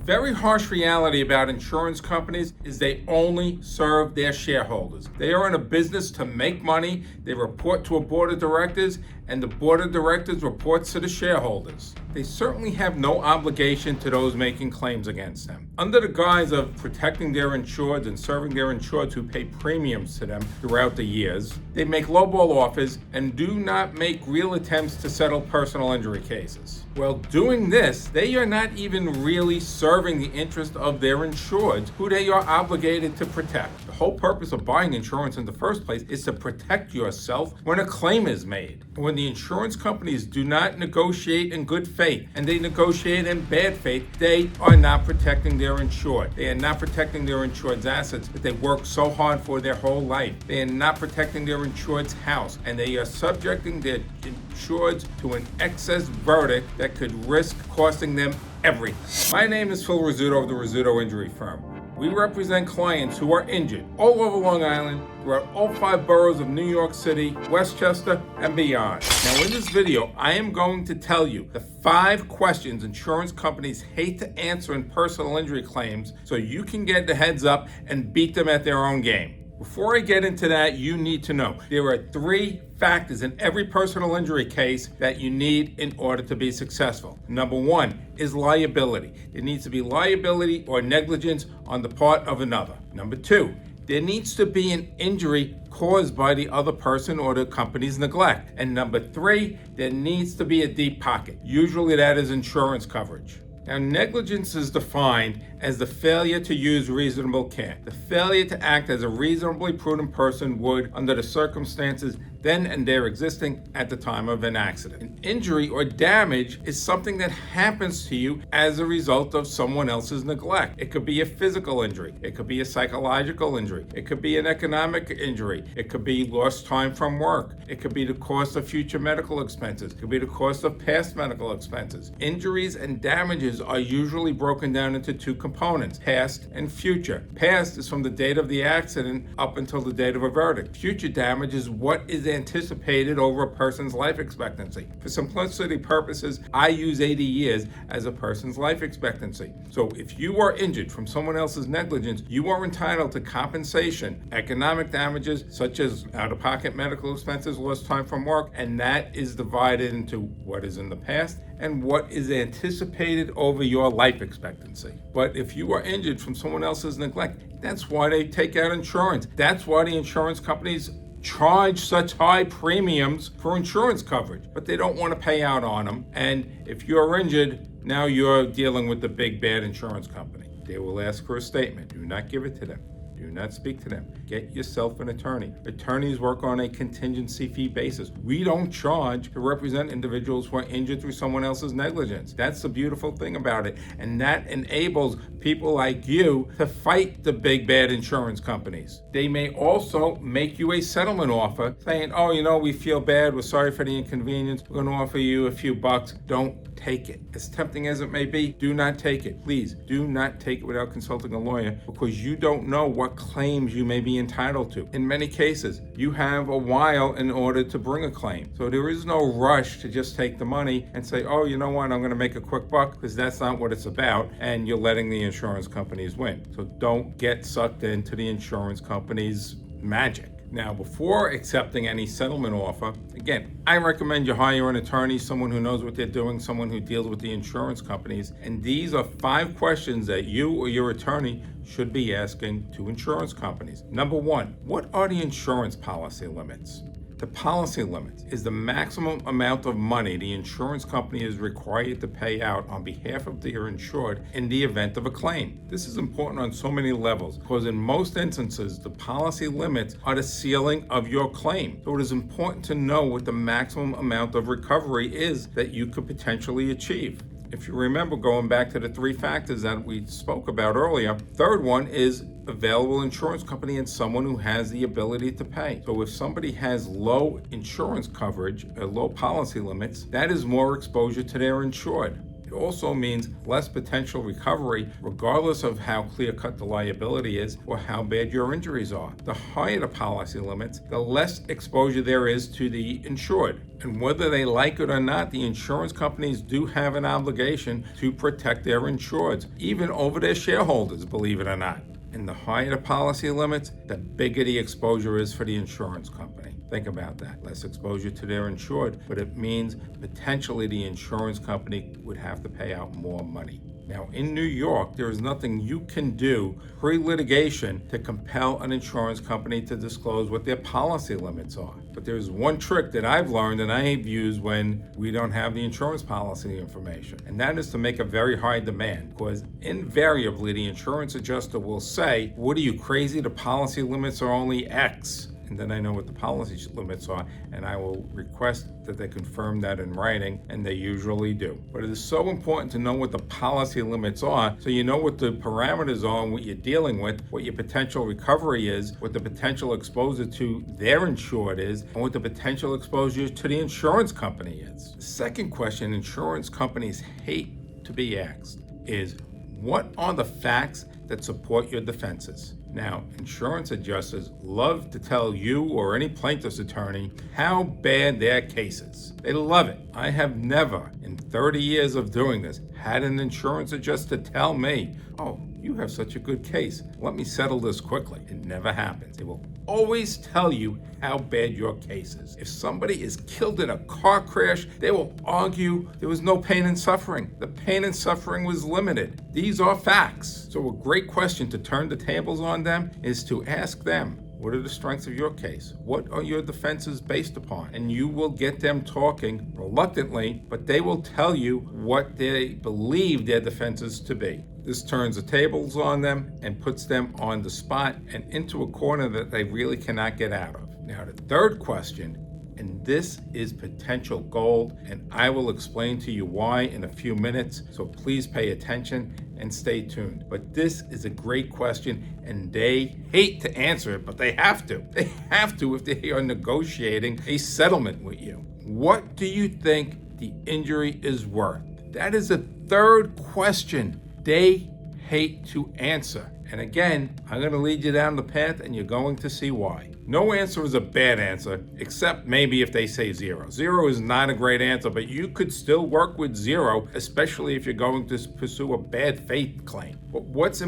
very harsh reality about insurance companies is they only serve their shareholders. They are in a business to make money. They report to a board of directors, and the board of directors reports to the shareholders. They certainly have no obligation to those making claims against them. Under the guise of protecting their insureds and serving their insureds who pay premiums to them throughout the years, they make lowball offers and do not make real attempts to settle personal injury cases. While doing this, they are not even really serving the interest of their insureds, who they are obligated to protect. The whole purpose of buying insurance in the first place is to protect yourself when a claim is made. When the insurance companies do not negotiate in good faith and they negotiate in bad faith, they are not protecting their insured. They are not protecting their insured's assets that they work so hard for their whole life. They are not protecting their insured's house, and they are subjecting their insureds to an excess verdict that could risk costing them everything. My name is Phil Rizzuto of the Rizzuto Injury Firm. We represent clients who are injured all over Long Island, throughout all 5 boroughs of New York City, Westchester, and beyond. Now in this video, I am going to tell you the 5 questions insurance companies hate to answer in personal injury claims so you can get the heads up and beat them at their own game. Before I get into that, you need to know there are 3 factors in every personal injury case that you need in order to be successful. Number 1 is liability. There needs to be liability or negligence on the part of another. Number 2, there needs to be an injury caused by the other person or the company's neglect. And number 3, there needs to be a deep pocket. Usually that is insurance coverage. Now, negligence is defined as the failure to use reasonable care, the failure to act as a reasonably prudent person would under the circumstances then and there existing at the time of an accident. An injury or damage is something that happens to you as a result of someone else's neglect. It could be a physical injury. It could be a psychological injury. It could be an economic injury. It could be lost time from work. It could be the cost of future medical expenses. It could be the cost of past medical expenses. Injuries and damages are usually broken down into 2 components, past and future. Past is from the date of the accident up until the date of a verdict. Future damage is what is anticipated over a person's life expectancy. For simplicity purposes, I use 80 years as a person's life expectancy. So if you are injured from someone else's negligence, you are entitled to compensation, economic damages such as out-of-pocket medical expenses, lost time from work, and that is divided into what is in the past and what is anticipated over your life expectancy. But if you are injured from someone else's neglect, that's why they take out insurance. That's why the insurance companies charge such high premiums for insurance coverage, but they don't want to pay out on them. And if you're injured, now you're dealing with the big bad insurance company. They will ask for a statement. Do not give it to them. Do not speak to them. Get yourself an attorney. Attorneys work on a contingency fee basis. We don't charge to represent individuals who are injured through someone else's negligence. That's the beautiful thing about it. And that enables people like you to fight the big bad insurance companies. They may also make you a settlement offer saying, oh, we feel bad. We're sorry for the inconvenience. We're going to offer you a few bucks. Don't take it. As tempting as it may be, do not take it. Please do not take it without consulting a lawyer, because you don't know what claims you may be entitled to. In many cases, you have a while in order to bring a claim. So there is no rush to just take the money and say, oh, you know what, I'm going to make a quick buck, because that's not what it's about, and you're letting the insurance companies win. So don't get sucked into the insurance company's magic. Now, before accepting any settlement offer, again, I recommend you hire an attorney, someone who knows what they're doing, someone who deals with the insurance companies. And these are 5 questions that you or your attorney should be asking to insurance companies. Number 1, what are the insurance policy limits? The policy limit is the maximum amount of money the insurance company is required to pay out on behalf of their insured in the event of a claim. This is important on so many levels, because in most instances, the policy limits are the ceiling of your claim. So it is important to know what the maximum amount of recovery is that you could potentially achieve. If you remember, going back to the 3 factors that we spoke about earlier, third one is available insurance company and someone who has the ability to pay. So if somebody has low insurance coverage, low policy limits, that is more exposure to their insured. It also means less potential recovery, regardless of how clear-cut the liability is or how bad your injuries are. The higher the policy limits, the less exposure there is to the insured. And whether they like it or not, the insurance companies do have an obligation to protect their insureds, even over their shareholders, believe it or not. And the higher the policy limits, the bigger the exposure is for the insurance company. Think about that. Less exposure to their insured, but it means potentially the insurance company would have to pay out more money. Now, in New York, there is nothing you can do pre-litigation to compel an insurance company to disclose what their policy limits are. But there's one trick that I've learned and I've used when we don't have the insurance policy information, and that is to make a very high demand, because invariably the insurance adjuster will say, "What are you, crazy? The policy limits are only X." And then I know what the policy limits are, and I will request that they confirm that in writing, and they usually do. But it is so important to know what the policy limits are, so you know what the parameters are and what you're dealing with, what your potential recovery is, what the potential exposure to their insured is, and what the potential exposure to the insurance company is. The second question insurance companies hate to be asked is, what are the facts that support your defenses? Now, insurance adjusters love to tell you or any plaintiff's attorney how bad their case is. They love it. I have never, in 30 years of doing this, had an insurance adjuster tell me, "Oh, you have such a good case. Let me settle this quickly." It never happens. They will always tell you how bad your case is. If somebody is killed in a car crash, they will argue there was no pain and suffering. The pain and suffering was limited. These are facts. So a great question to turn the tables on them is to ask them, what are the strengths of your case? What are your defenses based upon? And you will get them talking reluctantly, but they will tell you what they believe their defenses to be. This turns the tables on them and puts them on the spot and into a corner that they really cannot get out of. Now, the third question, and this is potential gold, and I will explain to you why in a few minutes, so please pay attention and stay tuned. But this is a great question, and they hate to answer it, but they have to. They have to if they are negotiating a settlement with you. What do you think the injury is worth? That is a third question they hate to answer. And again, I'm going to lead you down the path and you're going to see why. No answer is a bad answer, except maybe if they say zero. Zero is not a great answer, but you could still work with zero, especially if you're going to pursue a bad faith claim. But what's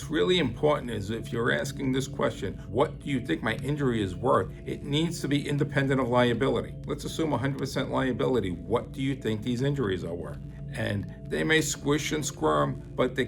really important is if you're asking this question, what do you think my injury is worth? It needs to be independent of liability. Let's assume 100% liability. What do you think these injuries are worth? And they may squish and squirm, but they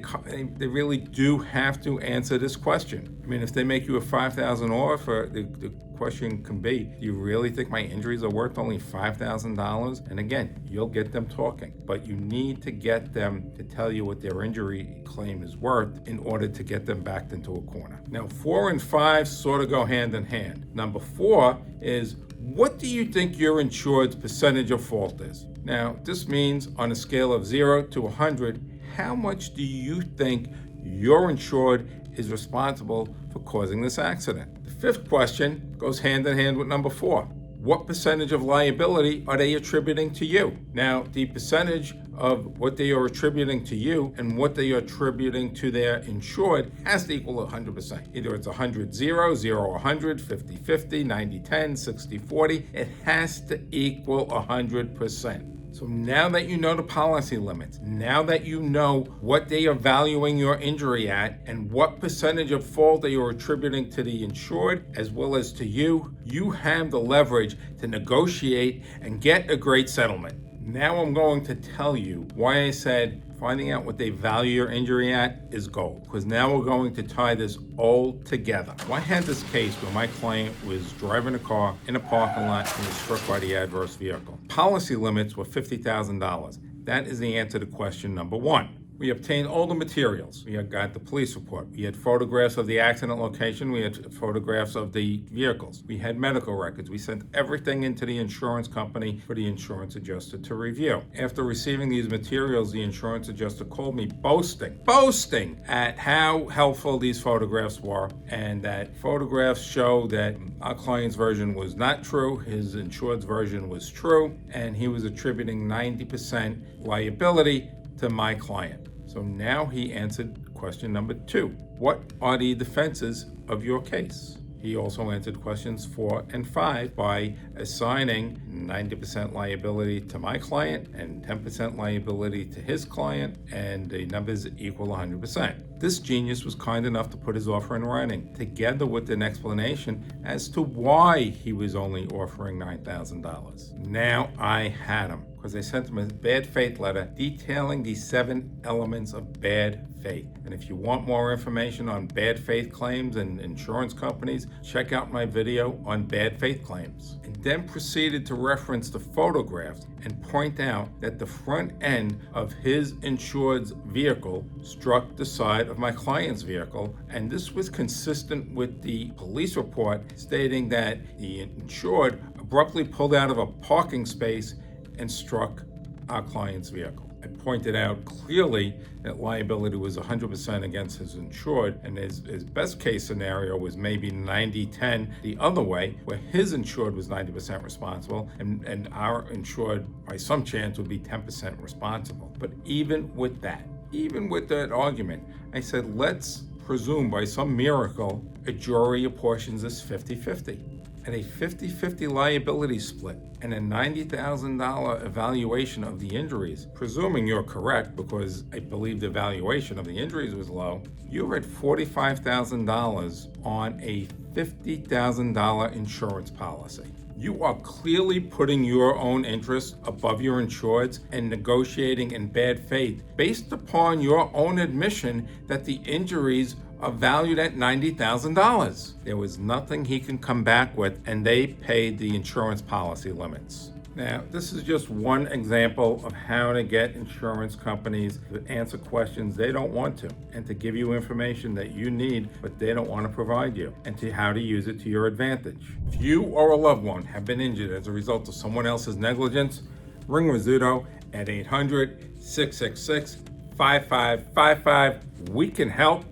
really do have to answer this question. I mean, if they make you a $5,000 offer, the question can be, do you really think my injuries are worth only $5,000? And again, you'll get them talking, but you need to get them to tell you what their injury claim is worth in order to get them backed into a corner. Now, 4 and 5 sort of go hand in hand. Number 4 is, what do you think your insured's percentage of fault is? Now, this means on a scale of 0 to 100, how much do you think your insured is responsible for causing this accident? The fifth question goes hand in hand with number 4. What percentage of liability are they attributing to you? Now, the percentage of what they are attributing to you and what they are attributing to their insured has to equal 100%. Either it's 100-0, 0-100, 50-50, 90-10, 60-40. It has to equal 100%. So now that you know the policy limits, now that you know what they are valuing your injury at and what percentage of fault they are attributing to the insured as well as to you, you have the leverage to negotiate and get a great settlement. Now I'm going to tell you why I said finding out what they value your injury at is gold, because now we're going to tie this all together. So I had this case where my client was driving a car in a parking lot and was struck by the adverse vehicle. Policy limits were $50,000. That is the answer to question number 1. We obtained all the materials. We had got the police report. We had photographs of the accident location. We had photographs of the vehicles. We had medical records. We sent everything into the insurance company for the insurance adjuster to review. After receiving these materials, the insurance adjuster called me boasting at how helpful these photographs were, and that photographs show that our client's version was not true, his insured's version was true, and he was attributing 90% liability to my client. So now he answered question number 2. What are the defenses of your case? He also answered questions 4 and 5 by assigning 90% liability to my client and 10% liability to his client, and the numbers equal 100%. This genius was kind enough to put his offer in writing, together with an explanation as to why he was only offering $9,000. Now I had him, because I sent him a bad faith letter detailing the 7 elements of bad faith. And if you want more information on bad faith claims and insurance companies, check out my video on bad faith claims. And then proceeded to reference the photographs and point out that the front end of his insured's vehicle struck the side of my client's vehicle, and this was consistent with the police report stating that the insured abruptly pulled out of a parking space and struck our client's vehicle. I pointed out clearly that liability was 100% against his insured, and his best case scenario was maybe 90-10 the other way, where his insured was 90% responsible and our insured by some chance would be 10% responsible. But even with that argument, I said, let's presume by some miracle a jury apportions this 50-50. At a 50-50 liability split and a $90,000 evaluation of the injuries, presuming you're correct because I believe the evaluation of the injuries was low, you're at $45,000 on a $50,000 insurance policy. You are clearly putting your own interests above your insured's and negotiating in bad faith based upon your own admission that the injuries are valued at $90,000. There was nothing he can come back with, and they paid the insurance policy limits. Now, this is just one example of how to get insurance companies to answer questions they don't want to, and to give you information that you need but they don't want to provide you, and to how to use it to your advantage. If you or a loved one have been injured as a result of someone else's negligence, ring Rizzuto at 800-666-5555. We can help.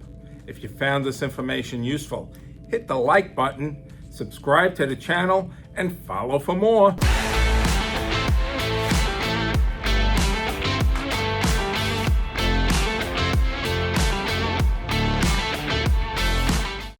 If you found this information useful, hit the like button, subscribe to the channel, and follow for more.